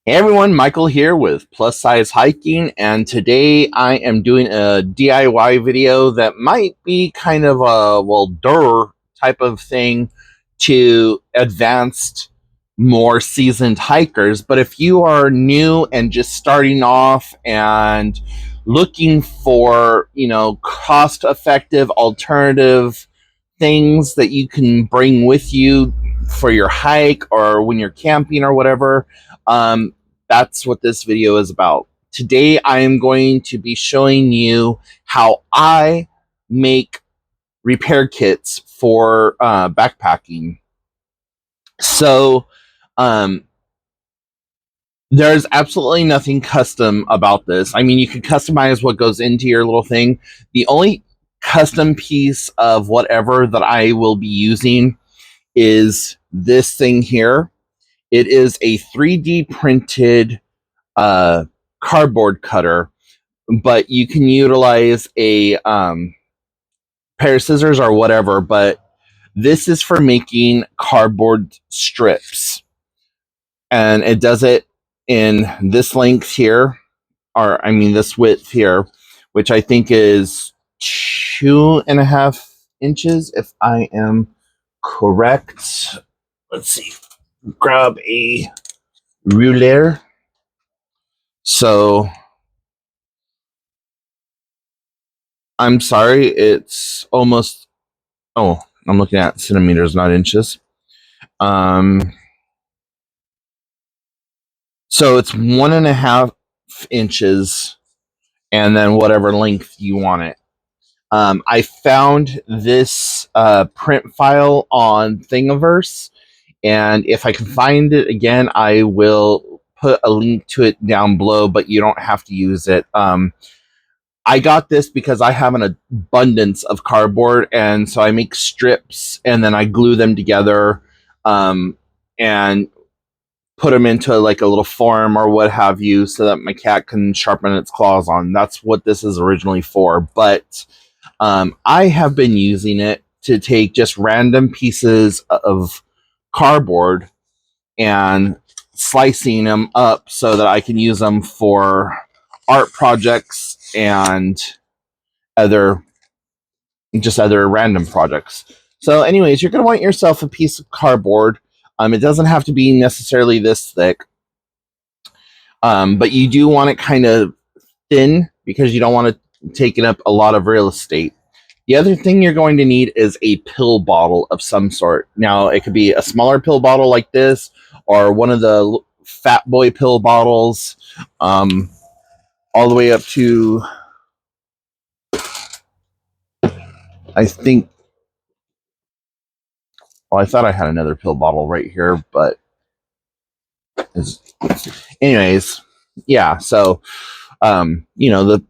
Hey everyone, Michael here with Plus Size Hiking, and today I am doing a DIY video that might be kind of a, type of thing to advanced, more seasoned hikers. But if you are new and just starting off and looking for, cost effective alternative things that you can bring with you for your hike or when you're camping or whatever, um, that's what this video is about. Today, I am going to be showing you how I make repair kits for backpacking. So, um, there's absolutely nothing custom about this. I mean, you can customize what goes into your little thing. The only custom piece of whatever that I will be using is this thing here. It is a 3D printed uh, cardboard cutter, but you can utilize a pair of scissors or whatever. But this is for making cardboard strips, and it does it in this length here, or I mean this width here, which I think is 2.5 inches, if I am correct. Let's see. Grab a ruler. So I'm sorry, it's almost. Oh, I'm looking at centimeters, not inches. Um, so it's 1.5 inches, and then whatever length you want it. I found this print file on Thingiverse, and if I can find it again, I will put a link to it down below. But you don't have to use it. I got this because I have an abundance of cardboard, and so I make strips and then I glue them together, and put them into like a little form or what have you, so that my cat can sharpen its claws on. That's what this is originally for. But I have been using it to take just random pieces of cardboard and slicing them up so that I can use them for art projects and other other random projects. So, anyways, you're gonna want yourself a piece of cardboard. It doesn't have to be necessarily this thick, but you do want it kind of thin because you don't want it taking up a lot of real estate. The other thing you're going to need is a pill bottle of some sort. Now, it could be a smaller pill bottle like this, or one of the fat boy pill bottles, um, all the way up to, I think, well, I thought I had another pill bottle right here, but anyways, yeah. So, the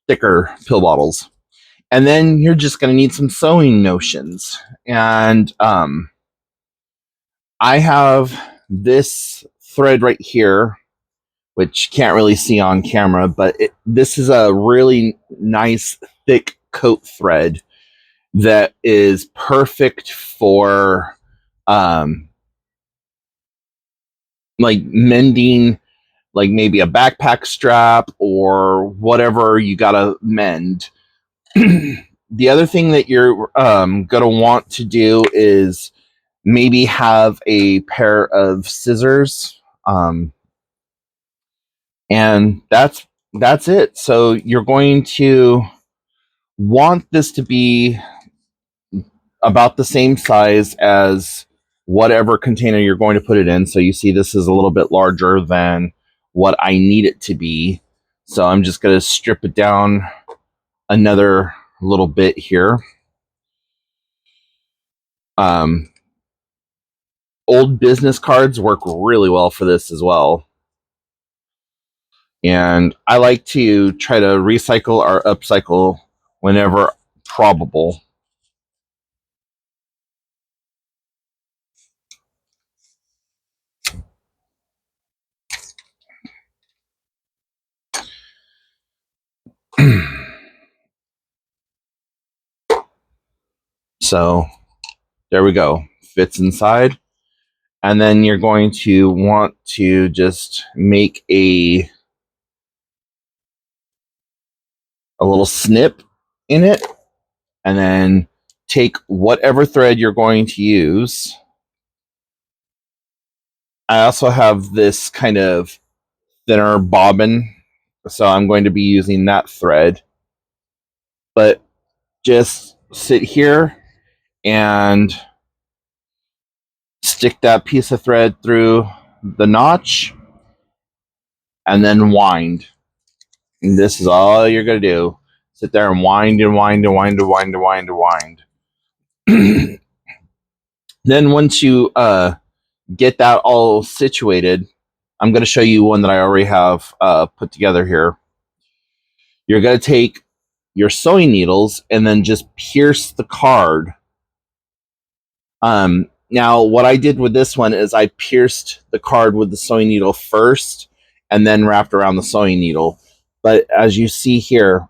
thicker pill bottles. And then you're just going to need some sewing notions. And I have this thread right here, which you can't really see on camera, but this is a really nice thick coat thread that is perfect for um, like mending, like maybe a backpack strap or whatever you gotta mend. The other thing that you're gonna want to do is maybe have a pair of scissors, and that's it. So you're going to want this to be about the same size as whatever container you're going to put it in. So you see this is a little bit larger than what I need it to be. So I'm just going to strip it down another little bit here. Um, Old business cards work really well for this as well. And I like to try to recycle or upcycle whenever probable. So there we go. Fits inside. And then you're going to want to just make a little snip in it, and then take whatever thread you're going to use. I also have this kind of thinner bobbin, so I'm going to be using that thread. But just sit here and stick that piece of thread through the notch and then wind. And this is all you're going to do. Sit there and wind and wind and wind and wind and wind and wind. Then once you get that all situated, I'm going to show you one that I already have put together here. You're going to take your sewing needles and then just pierce the card. Now, what I did with this one is I pierced the card with the sewing needle first and then wrapped around the sewing needle. But as you see here,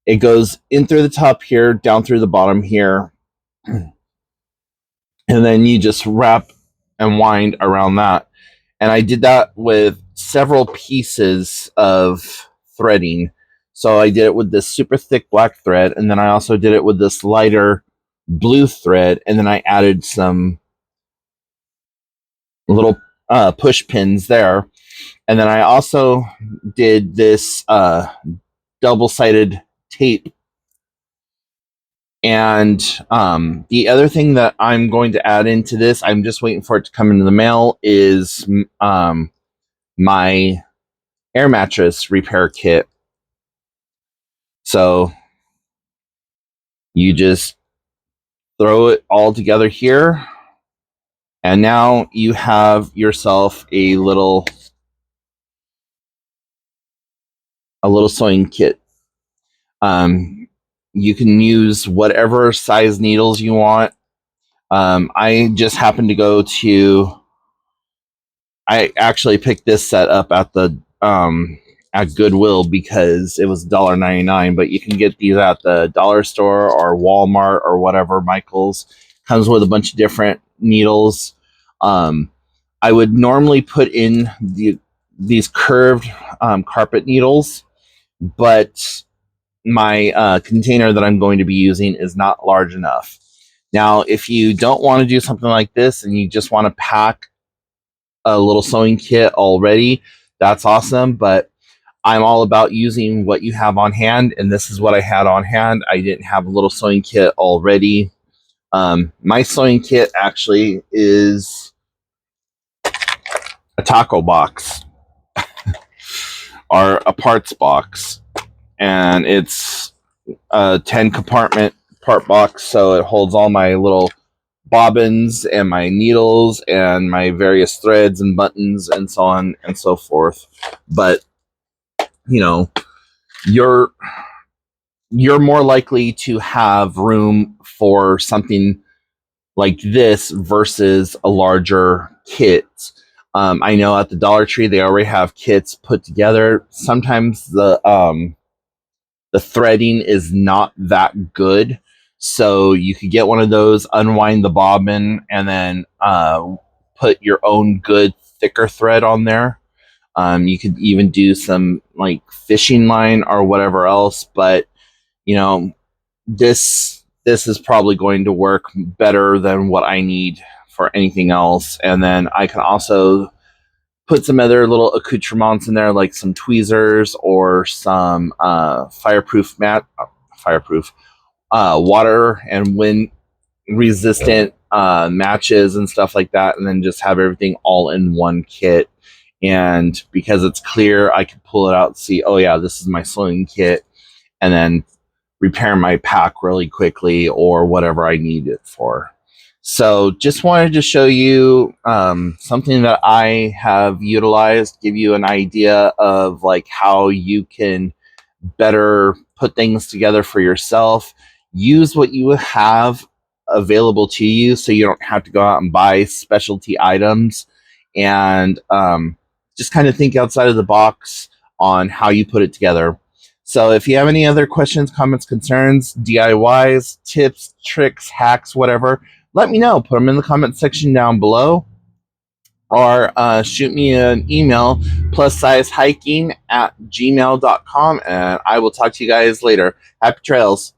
it goes in through the top here, down through the bottom here, and then you just wrap and wind around that. And I did that with several pieces of threading. So I did it with this super thick black thread, and then I also did it with this lighter blue thread, and then I added some little push pins there. And then I also did this double-sided tape. And the other thing that I'm going to add into this, I'm just waiting for it to come into the mail, is my air mattress repair kit. So you just throw it all together here, and now you have yourself a little sewing kit. You can use whatever size needles you want. I just happened to go to. I actually picked this set up at the at Goodwill because it was $1.99, but you can get these at the dollar store or Walmart or whatever. Michael's comes with a bunch of different needles. I would normally put in these curved carpet needles, but my container that I'm going to be using is not large enough. Now, if you don't want to do something like this and you just want to pack a little sewing kit already, that's awesome. But I'm all about using what you have on hand, and this is what I had on hand. I didn't have a little sewing kit already. My sewing kit actually is a taco box or a parts box, and it's a 10 compartment part box, so it holds all my little bobbins and my needles and my various threads and buttons and so on and so forth. But you know, you're more likely to have room for something like this versus a larger kit. I know at the Dollar Tree they already have kits put together. Sometimes the threading is not that good, so you could get one of those, unwind the bobbin, and then put your own good thicker thread on there. You could even do some like fishing line or whatever else, but you know, this is probably going to work better than what I need for anything else. And then I can also put some other little accoutrements in there, like some tweezers or some fireproof water and wind resistant matches and stuff like that, and then just have everything all in one kit. And because it's clear, I can pull it out and see, oh yeah, this is my sewing kit, and then repair my pack really quickly or whatever I need it for. So just wanted to show you something that I have utilized, give you an idea of like how you can better put things together for yourself. Use what you have available to you so you don't have to go out and buy specialty items, and just kind of think outside of the box on how you put it together. So if you have any other questions, comments, concerns, DIYs, tips, tricks, hacks, whatever, let me know. Put them in the comment section down below. or shoot me an email, plussizehiking@gmail.com, and I will talk to you guys later. Happy trails.